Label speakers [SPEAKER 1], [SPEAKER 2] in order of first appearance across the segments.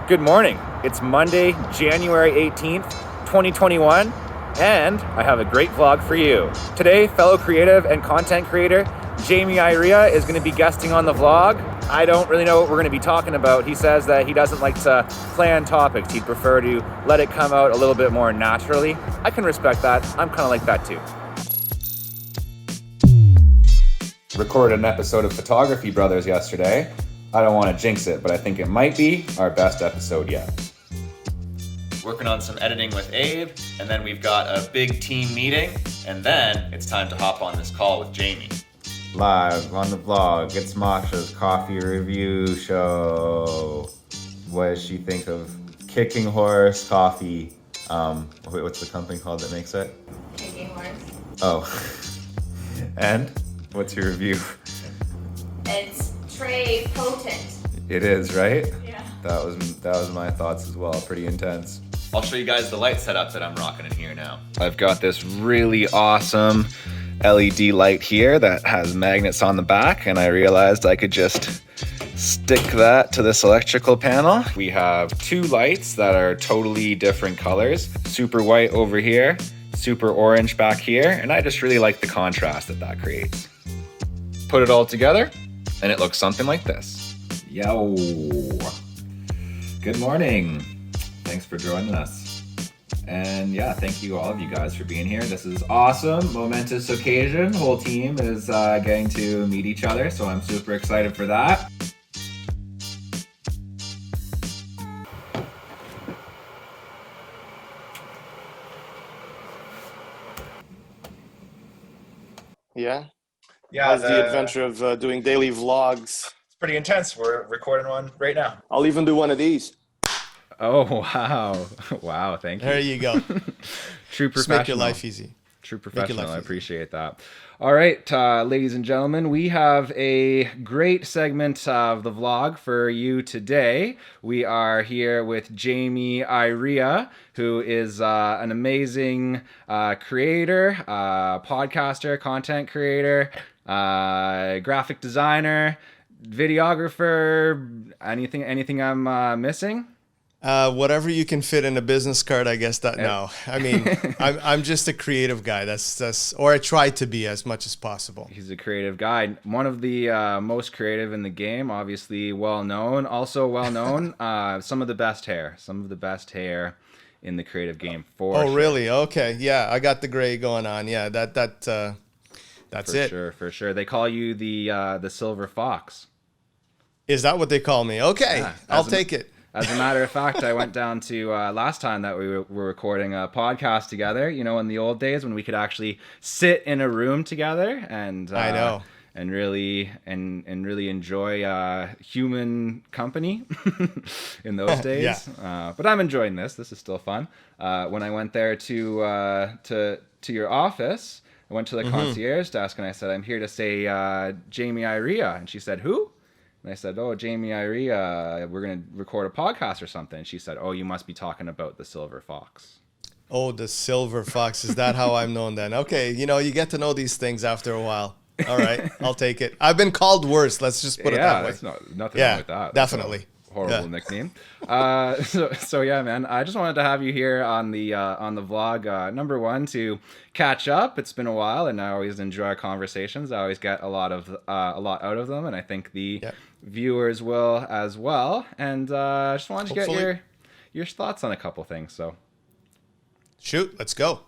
[SPEAKER 1] Good morning. It's Monday, January 18th, 2021, and I have a great vlog for you. Today, fellow creative and content creator Jamie Irea is going to be guesting on the vlog. I don't really know what we're going to be talking about. He says that he doesn't like to plan topics. He'd prefer to let it come out a little bit more naturally. I can respect that. I'm kind of like that too. Recorded an episode of Photography Brothers yesterday. I don't want to jinx it, but I think it might be our best episode yet. Working on some editing with Abe, and then we've got a big team meeting, and then it's time to hop on this call with Jamie. Live on the vlog, it's Masha's coffee review show. What does she think of Kicking Horse Coffee? Wait, what's the company called that makes it?
[SPEAKER 2] Kicking Horse.
[SPEAKER 1] Oh. And what's your review?
[SPEAKER 2] It's Trey Potent.
[SPEAKER 1] It is, right?
[SPEAKER 2] Yeah.
[SPEAKER 1] That was my thoughts as well. Pretty intense. I'll show you guys the light setup that I'm rocking in here now. I've got this really awesome LED light here that has magnets on the back, and I realized I could just stick that to this electrical panel. We have two lights that are totally different colors. Super white over here, super orange back here, and I just really like the contrast that creates. Put it all together, and it looks something like this. Yo. Good morning. Thanks for joining us. And yeah, thank you all of you guys for being here. This is awesome, momentous occasion. The whole team is getting to meet each other, so I'm super excited for that.
[SPEAKER 3] Yeah.
[SPEAKER 1] Yeah,
[SPEAKER 3] How's the adventure of doing daily vlogs?
[SPEAKER 1] It's pretty intense. We're recording one right now.
[SPEAKER 3] I'll even do one of these.
[SPEAKER 1] Oh, wow. Wow, thank you.
[SPEAKER 4] There you go.
[SPEAKER 1] True
[SPEAKER 4] Just
[SPEAKER 1] professional.
[SPEAKER 4] make your life easy.
[SPEAKER 1] True
[SPEAKER 4] your
[SPEAKER 1] professional.
[SPEAKER 4] life
[SPEAKER 1] I
[SPEAKER 4] easy.
[SPEAKER 1] appreciate that. All right, ladies and gentlemen, we have a great segment of the vlog for you today. We are here with Jamie Irea, who is an amazing creator, podcaster, content creator, graphic designer, videographer. Anything I'm missing?
[SPEAKER 4] Whatever you can fit in a business card, I guess that. No, I mean, I'm just a creative guy. That's or I try to be as much as possible.
[SPEAKER 1] He's a creative guy. One of the most creative in the game, obviously well known. Also well known, some of the best hair in the creative game for
[SPEAKER 4] Oh,
[SPEAKER 1] sure.
[SPEAKER 4] really? Okay, yeah, I got the gray going on. Yeah, that's it.
[SPEAKER 1] For sure. They call you the Silver Fox.
[SPEAKER 4] Is that what they call me? Okay,
[SPEAKER 1] Yeah,
[SPEAKER 4] I'll take it.
[SPEAKER 1] As a matter of fact, I went down to last time that we were recording a podcast together, you know, in the old days when we could actually sit in a room together and
[SPEAKER 4] I know.
[SPEAKER 1] and really enjoy human company in those days.
[SPEAKER 4] Yeah.
[SPEAKER 1] But I'm enjoying this. This is still fun. When I went there to your office, I went to the concierge desk and I said, "I'm here to say Jamie Irea," and she said, "Who?" And I said, "Oh, Jamie Irea, we're going to record a podcast or something." And she said, "Oh, you must be talking about the Silver Fox."
[SPEAKER 4] Oh, the Silver Fox. Is that how I'm known then? Okay, you know, you get to know these things after a while. All right, I'll take it. I've been called worse. Let's just put it that way.
[SPEAKER 1] That's nothing wrong with that. That's
[SPEAKER 4] Definitely.
[SPEAKER 1] a horrible nickname. So yeah, man, I just wanted to have you here on the vlog. Number one, to catch up. It's been a while, and I always enjoy conversations. I always get a lot out of them, and I think the viewers will as well. And I just wanted to get your thoughts on a couple things. So
[SPEAKER 4] Shoot, let's go.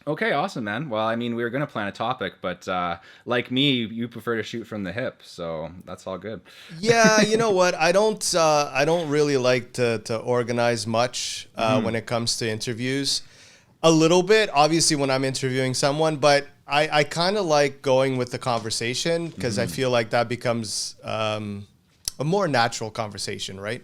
[SPEAKER 1] okay, awesome, man. Well, I mean, we were gonna plan a topic, but like me, you prefer to shoot from the hip, so that's all good.
[SPEAKER 4] Yeah, you know what? I don't really like to organize much when it comes to interviews. A little bit, obviously, when I'm interviewing someone, but I kind of like going with the conversation because I feel like that becomes a more natural conversation, right?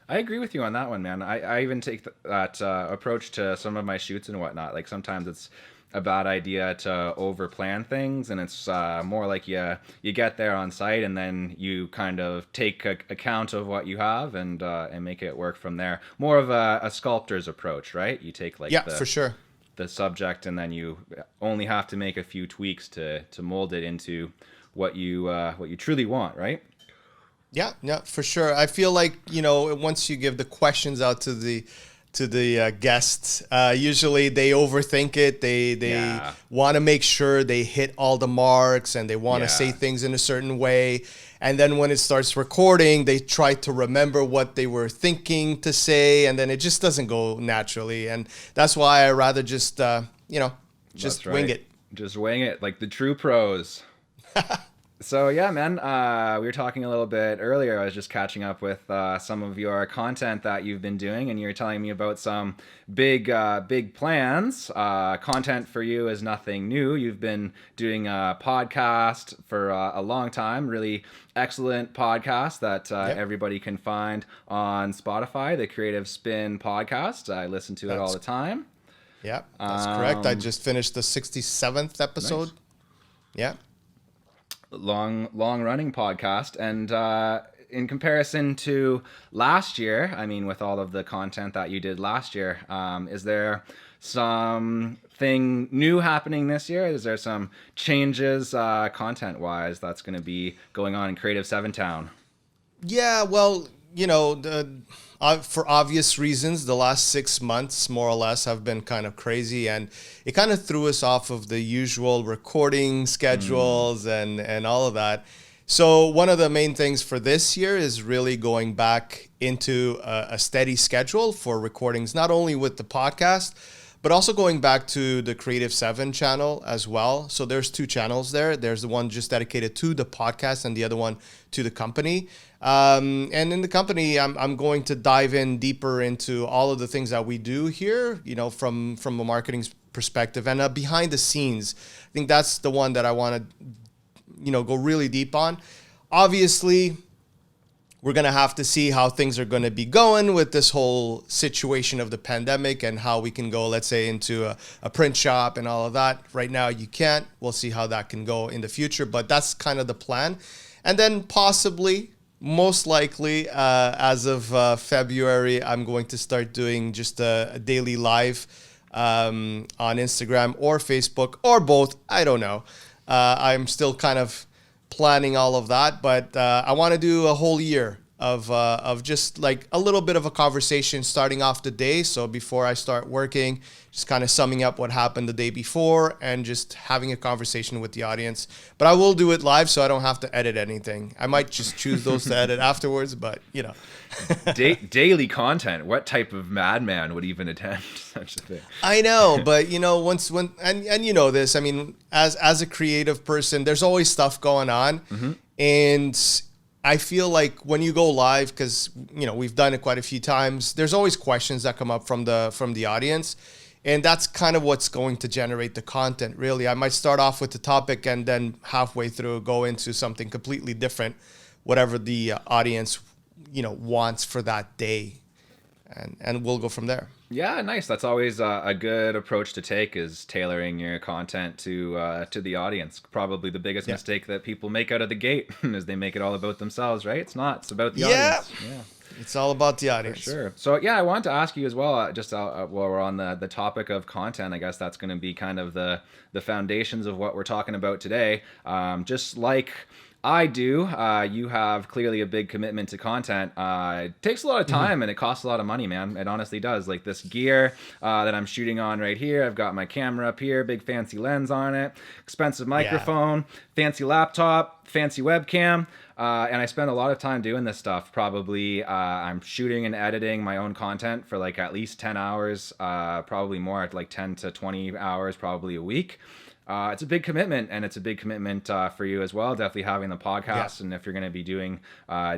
[SPEAKER 1] I agree with you on that one, man. I even take that approach to some of my shoots and whatnot. Like sometimes it's a bad idea to over plan things, and it's more like you get there on site and then you kind of take account of what you have and make it work from there. More of a sculptor's approach, right? You take like
[SPEAKER 4] For sure.
[SPEAKER 1] the subject and then you only have to make a few tweaks to mold it into what you truly want, right?
[SPEAKER 4] Yeah, for sure. I feel like, once you give the questions out to the guests, usually they overthink it. They want to make sure they hit all the marks, and they want to say things in a certain way. And then when it starts recording, they try to remember what they were thinking to say, and then it just doesn't go naturally. And that's why I rather just just wing it.
[SPEAKER 1] Just wing it like the true pros. So yeah, man, we were talking a little bit earlier. I was just catching up with some of your content that you've been doing, and you're telling me about some big plans. Content for you is nothing new. You've been doing a podcast for a long time. Really excellent podcast that everybody can find on Spotify, the Creative Spin Podcast. I listen to it all the time.
[SPEAKER 4] Yeah, that's correct. I just finished the 67th episode. Nice. Yeah.
[SPEAKER 1] Long running podcast. And in comparison to last year, I mean, with all of the content that you did last year, is there something new happening this year? Is there some changes content wise that's going to be going on in Creative 7town?
[SPEAKER 4] Yeah, well, for obvious reasons, the last 6 months, more or less, have been kind of crazy, and it kind of threw us off of the usual recording schedules and all of that. So one of the main things for this year is really going back into a steady schedule for recordings, not only with the podcast, but also going back to the Creative 7 channel as well. So there's 2 channels there. There's the one just dedicated to the podcast and the other one to the company. And in the company, I'm going to dive in deeper into all of the things that we do here, from a marketing perspective and behind the scenes. I think that's the one that I want to, go really deep on. Obviously, we're going to have to see how things are going to be going with this whole situation of the pandemic and how we can go, let's say, into a print shop and all of that. Right now, you can't. We'll see how that can go in the future, but that's kind of the plan. And then possibly, most likely, as of February, I'm going to start doing just a daily live on Instagram or Facebook or both. I don't know. I'm still kind of planning all of that, but I want to do a whole year of just like a little bit of a conversation starting off the day. So before I start working, just kind of summing up what happened the day before and just having a conversation with the audience. But I will do it live, so I don't have to edit anything. I might just choose those to edit afterwards, but
[SPEAKER 1] Daily content. What type of madman would even attempt such a thing?
[SPEAKER 4] I know, but when you know this, I mean, as a creative person, there's always stuff going on. Mm-hmm. And I feel like when you go live, because we've done it quite a few times, there's always questions that come up from the audience, and that's kind of what's going to generate the content. Really, I might start off with the topic and then halfway through go into something completely different, whatever the audience wants for that day, and we'll go from there.
[SPEAKER 1] Yeah, nice. That's always a good approach to take, is tailoring your content to the audience. Probably the biggest mistake that people make out of the gate is they make it all about themselves, right? It's not. It's about the audience. Yeah.
[SPEAKER 4] It's all about the audience.
[SPEAKER 1] For sure. So yeah, I wanted to ask you as well, just while we're on the topic of content, I guess that's going to be kind of the foundations of what we're talking about today. Just like I do. You have clearly a big commitment to content. It takes a lot of time and it costs a lot of money, man. It honestly does. Like this gear that I'm shooting on right here. I've got my camera up here, big fancy lens on it, expensive microphone, fancy laptop, fancy webcam. And I spend a lot of time doing this stuff. Probably I'm shooting and editing my own content for like at least 10 hours, probably more, like 10 to 20 hours, probably a week. It's a big commitment, and it's a big commitment for you as well. Definitely having the podcast, and if you're going to be doing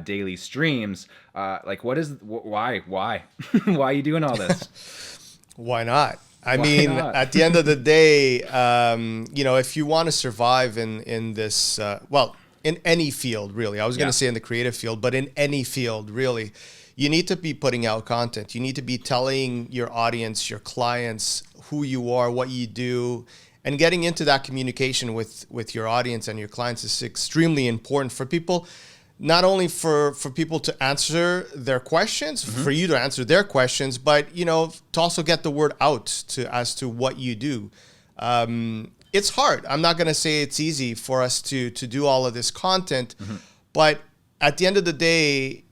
[SPEAKER 1] daily streams, like why why are you doing all this?
[SPEAKER 4] Why not? I mean, at the end of the day, if you want to survive in this, in any field, really. I was going to say in the creative field, but in any field, really, you need to be putting out content. You need to be telling your audience, your clients, who you are, what you do. And getting into that communication with your audience and your clients is extremely important for people, not only for people to answer their questions, for you to answer their questions, but, to also get the word out as to what you do. It's hard. I'm not going to say it's easy for us to do all of this content, but at the end of the day,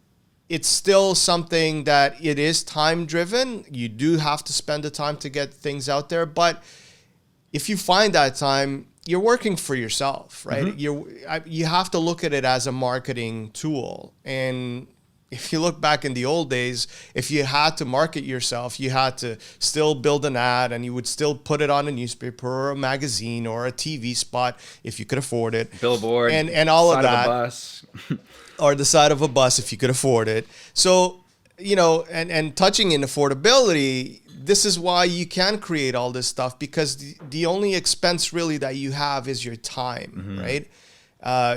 [SPEAKER 4] it's still something that it is time driven. You do have to spend the time to get things out there. But if you find that time, you're working for yourself, right? You have to look at it as a marketing tool. And if you look back in the old days, if you had to market yourself, you had to still build an ad, and you would still put it on a newspaper or a magazine or a TV spot if you could afford it.
[SPEAKER 1] Billboard,
[SPEAKER 4] and all of
[SPEAKER 1] side
[SPEAKER 4] that.
[SPEAKER 1] of a bus.
[SPEAKER 4] Or the side of a bus if you could afford it. So, you know, and touching in affordability, this is why you can create all this stuff, because the only expense really that you have is your time, right?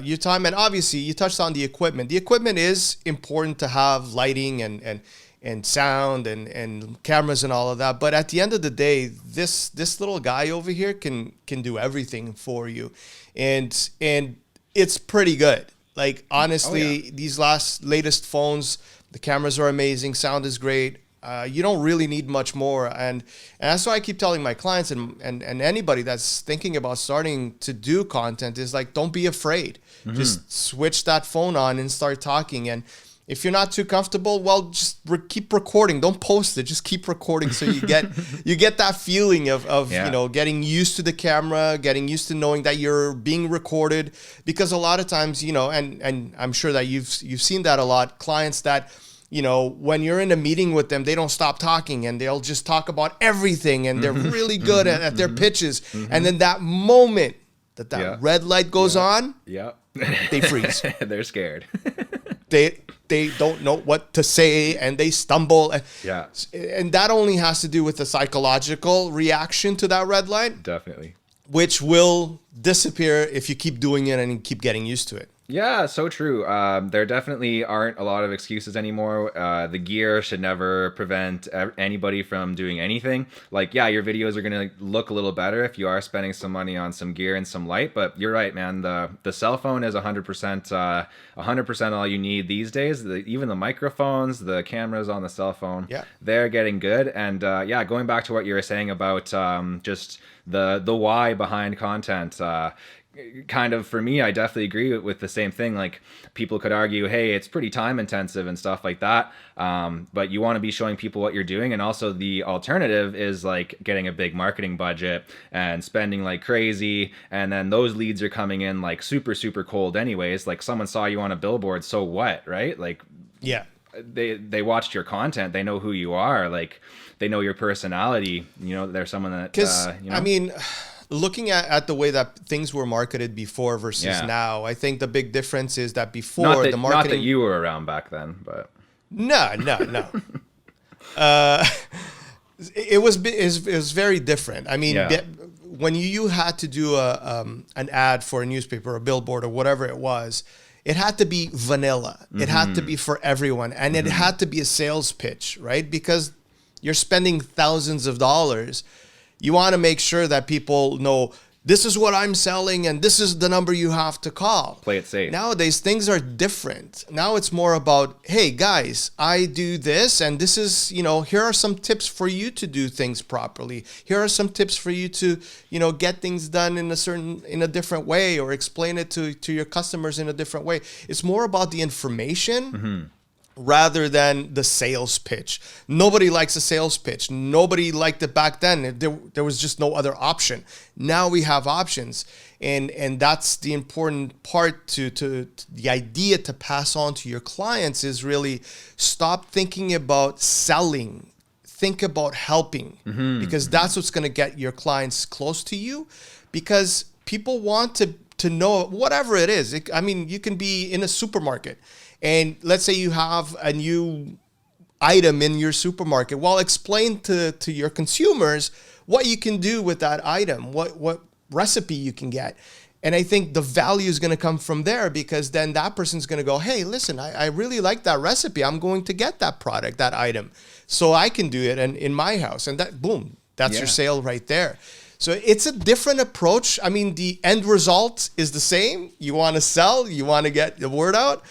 [SPEAKER 4] Your time, and obviously you touched on the equipment. The equipment is important to have, lighting and sound and cameras and all of that. But at the end of the day, this little guy over here can do everything for you, and it's pretty good. Like honestly, these latest phones, the cameras are amazing, sound is great. You don't really need much more, and that's why I keep telling my clients and anybody that's thinking about starting to do content is like, don't be afraid. Just switch that phone on and start talking. And if you're not too comfortable, well, just keep recording. Don't post it. Just keep recording so you get that feeling of you know, getting used to the camera, getting used to knowing that you're being recorded. Because a lot of times, you know, and I'm sure that you've seen that a lot, clients that, you know, when you're in a meeting with them, they don't stop talking and they'll just talk about everything, and they're really good at their pitches. And then that moment that red light goes on, they freeze.
[SPEAKER 1] They're scared.
[SPEAKER 4] They don't know what to say, and they stumble.
[SPEAKER 1] Yeah.
[SPEAKER 4] And that only has to do with the psychological reaction to that red light.
[SPEAKER 1] Definitely.
[SPEAKER 4] Which will disappear if you keep doing it and you keep getting used to it.
[SPEAKER 1] Yeah, so true. There definitely aren't a lot of excuses anymore. The gear should never prevent anybody from doing anything. Like, yeah, your videos are going to look a little better if you are spending some money on some gear and some light. But you're right, man. The cell phone is 100% all you need these days. Even the microphones, the cameras on the cell phone, they're getting good. And yeah, going back to what you were saying about just the why behind content. Kind of for me, I definitely agree with the same thing. Like, people could argue, hey, it's pretty time intensive and stuff like that. But you want to be showing people what you're doing. And also the alternative is like getting a big marketing budget and spending like crazy. And then those leads are coming in like super, super cold anyways. Like, someone saw you on a billboard, so what, right? Like,
[SPEAKER 4] yeah,
[SPEAKER 1] they watched your content. They know who you are. Like, they know your personality. You know, they're someone that, you know?
[SPEAKER 4] I mean, looking at the way that things were marketed before versus now, I think the big difference is that before the marketing...
[SPEAKER 1] Not that you were around back then, but...
[SPEAKER 4] No. It was very different. I mean, when you had to do an ad for a newspaper, a billboard, or whatever it was, it had to be vanilla. It had to be for everyone. And it had to be a sales pitch, right? Because you're spending thousands of dollars. You want to make sure that people know, this is what I'm selling and this is the number you have to call.
[SPEAKER 1] Play it safe.
[SPEAKER 4] Nowadays, things are different. Now it's more about, hey, guys, I do this, and this is, you know, here are some tips for you to do things properly. Here are some tips for you to, you know, get things done in a different way, or explain it to your customers in a different way. It's more about the information rather than the sales pitch. Nobody likes a sales pitch. Nobody liked it back then. There was just no other option. Now we have options. And that's the important part to the idea to pass on to your clients is really stop thinking about selling. Think about helping, because that's what's going to get your clients close to you, because people want to know whatever it is. I mean, you can be in a supermarket, and let's say you have a new item in your supermarket. Well, explain to your consumers what you can do with that item, what recipe you can get. And I think the value is going to come from there, because then that person's going to go, hey, listen, I really like that recipe. I'm going to get that product, that item, so I can do it in my house. And that, boom, that's your sale right there. So it's a different approach. I mean, the end result is the same. You want to sell, you want to get the word out,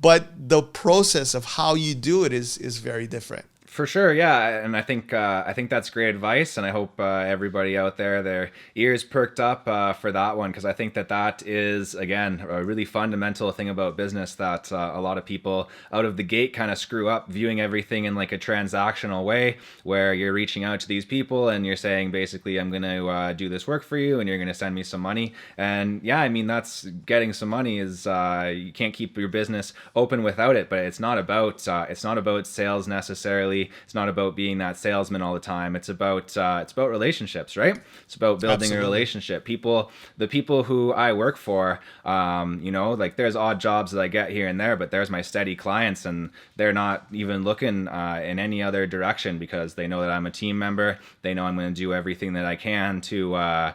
[SPEAKER 4] but the process of how you do it is very different.
[SPEAKER 1] For sure, yeah, and I think that's great advice, and I hope everybody out there, their ears perked up for that one, because I think that is, again, a really fundamental thing about business that a lot of people out of the gate kind of screw up, viewing everything in like a transactional way, where you're reaching out to these people and you're saying basically, I'm going to do this work for you, and you're going to send me some money, and yeah, I mean that's getting some money is you can't keep your business open without it, but it's not about sales necessarily. It's not about being that salesman all the time. It's about relationships, right? It's about building a relationship. The people who I work for, like there's odd jobs that I get here and there, but there's my steady clients, and they're not even looking in any other direction, because they know that I'm a team member. They know I'm going to do everything that I can to,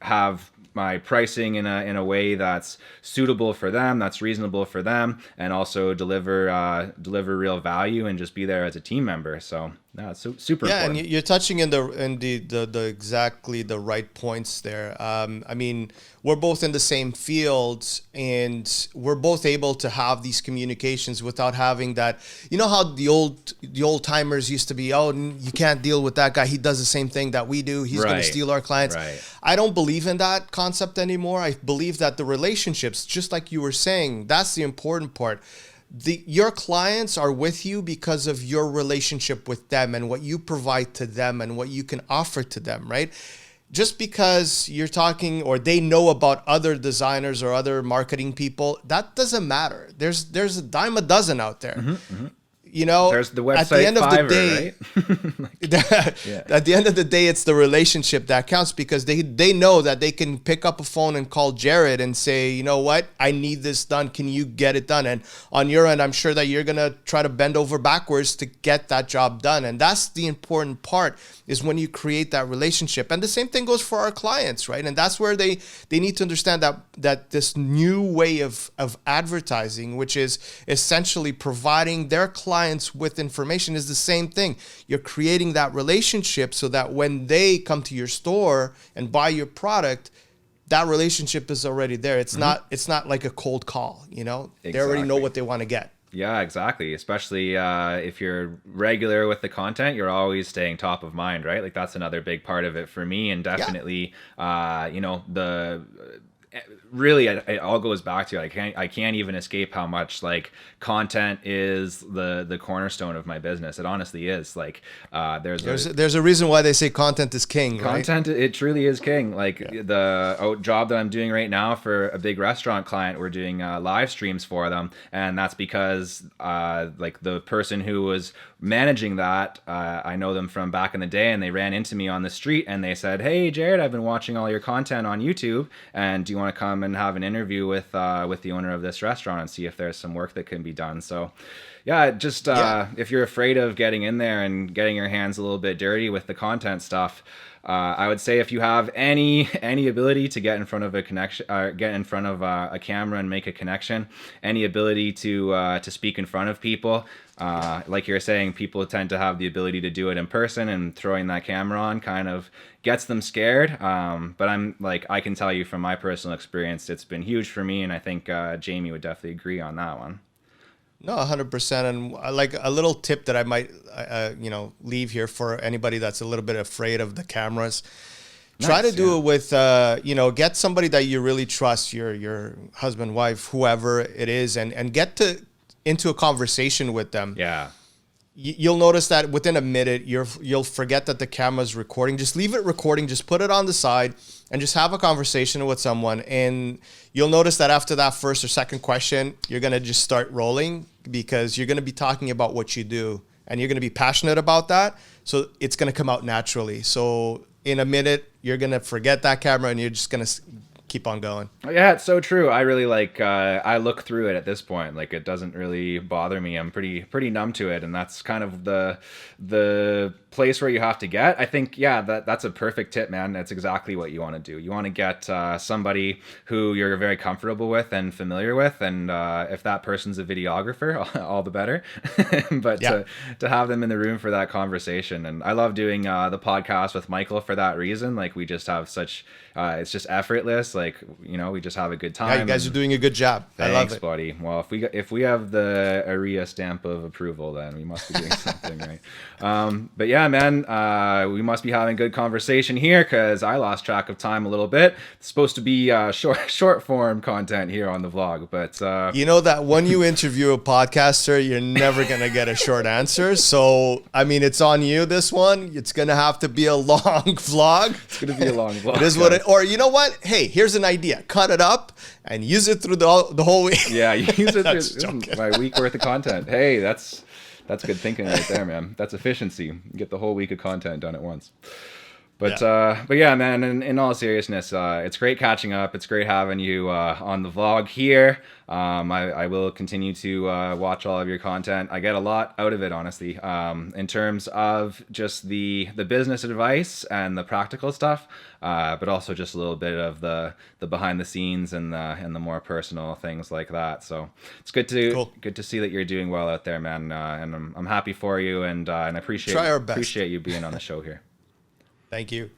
[SPEAKER 1] have my pricing in a way that's suitable for them, that's reasonable for them, and also deliver real value and just be there as a team member. So no, it's super important.
[SPEAKER 4] And you're touching in the exactly the right points there. I mean, we're both in the same field, and we're both able to have these communications without having that. You know how the old timers used to be, oh, you can't deal with that guy. He does the same thing that we do. He's going to steal our clients.
[SPEAKER 1] Right.
[SPEAKER 4] I don't believe in that concept anymore. I believe that the relationships, just like you were saying, that's the important part. Your clients are with you because of your relationship with them and what you provide to them and what you can offer to them, right? Just because you're talking or they know about other designers or other marketing people, that doesn't matter. There's a dime a dozen out there. Mm-hmm. You know,
[SPEAKER 1] there's the website
[SPEAKER 4] at the end of
[SPEAKER 1] Fiverr,
[SPEAKER 4] the day,
[SPEAKER 1] right?
[SPEAKER 4] At the end of the day, it's the relationship that counts, because they know that they can pick up a phone and call Jared and say, you know what, I need this done. Can you get it done? And on your end, I'm sure that you're going to try to bend over backwards to get that job done. And that's the important part, is when you create that relationship. And the same thing goes for our clients, right? And that's where they need to understand that this new way of advertising, which is essentially providing their clients with information, is the same thing. You're creating that relationship so that when they come to your store and buy your product, that relationship is already there. It's not like a cold call, you know?
[SPEAKER 1] Exactly.
[SPEAKER 4] They already know what they want to get.
[SPEAKER 1] Yeah, exactly. Especially if you're regular with the content, you're always staying top of mind, right? Like that's another big part of it for me, and definitely, really it all goes back to I can't even escape how much like content is the cornerstone of my business. It honestly is. Like there's
[SPEAKER 4] a reason why they say content is king, right?
[SPEAKER 1] Content, it truly is king. Like the job that I'm doing right now for a big restaurant client, we're doing live streams for them, and that's because like the person who was managing that, I know them from back in the day, and they ran into me on the street and they said, "Hey Jared, I've been watching all your content on YouTube, and do you want to come and have an interview with the owner of this restaurant and see if there's some work that can be done?" So yeah, just if you're afraid of getting in there and getting your hands a little bit dirty with the content stuff, I would say if you have any ability to get in front of a connection, get in front of a camera and make a connection, any ability to speak in front of people, like you're saying, people tend to have the ability to do it in person, and throwing that camera on kind of gets them scared. But I can tell you from my personal experience, it's been huge for me, and I think Jamie would definitely agree on that one.
[SPEAKER 4] No, 100%. And like a little tip that I might, leave here for anybody that's a little bit afraid of the cameras. Try to do it with, get somebody that you really trust, your husband, wife, whoever it is, and get into a conversation with them.
[SPEAKER 1] Yeah.
[SPEAKER 4] You'll notice that within a minute, you'll forget that the camera's recording. Just leave it recording. Just put it on the side and just have a conversation with someone. And you'll notice that after that first or second question, you're going to just start rolling, because you're going to be talking about what you do and you're going to be passionate about that. So it's going to come out naturally. So in a minute, you're going to forget that camera and you're just going to keep on going.
[SPEAKER 1] Yeah, it's so true. I really I look through it at this point. Like, it doesn't really bother me. I'm pretty numb to it, and that's kind of the place where you have to get. I think, that's a perfect tip, man. That's exactly what you want to do. You want to get somebody who you're very comfortable with and familiar with, and if that person's a videographer, all the better. But to have them in the room for that conversation. And I love doing the podcast with Michael for that reason. Like, we just have such it's just effortless. like, you know, we just have a good time.
[SPEAKER 4] Yeah, you guys are doing a good job. I love
[SPEAKER 1] Thanks,
[SPEAKER 4] it.
[SPEAKER 1] buddy. Well, if we have the ARIA stamp of approval, then we must be doing something right. But yeah, man, we must be having good conversation here because I lost track of time a little bit. It's supposed to be short form content here on the vlog, but
[SPEAKER 4] you know that when you interview a podcaster, you're never gonna get a short answer. So I mean, it's on you. This one, it's gonna have to be a long vlog.
[SPEAKER 1] it's gonna be a long vlog.
[SPEAKER 4] It is what it. Or you know what? Hey, here's an idea. Cut it up and use it through the whole week.
[SPEAKER 1] Yeah, you use it.
[SPEAKER 4] That's
[SPEAKER 1] Through
[SPEAKER 4] joking.
[SPEAKER 1] my week worth of content. Hey, that's good thinking right there, man. That's efficiency. You get the whole week of content done at once. But yeah, man, in all seriousness, it's great catching up. It's great having you on the vlog here. I will continue to watch all of your content. I get a lot out of it, honestly, in terms of just the business advice and the practical stuff, but also just a little bit of the behind the scenes and the more personal things like that. So it's good to see that you're doing well out there, man. And I'm happy for you, and I appreciate
[SPEAKER 4] Try our best.
[SPEAKER 1] appreciate you being on the show here.
[SPEAKER 4] Thank you.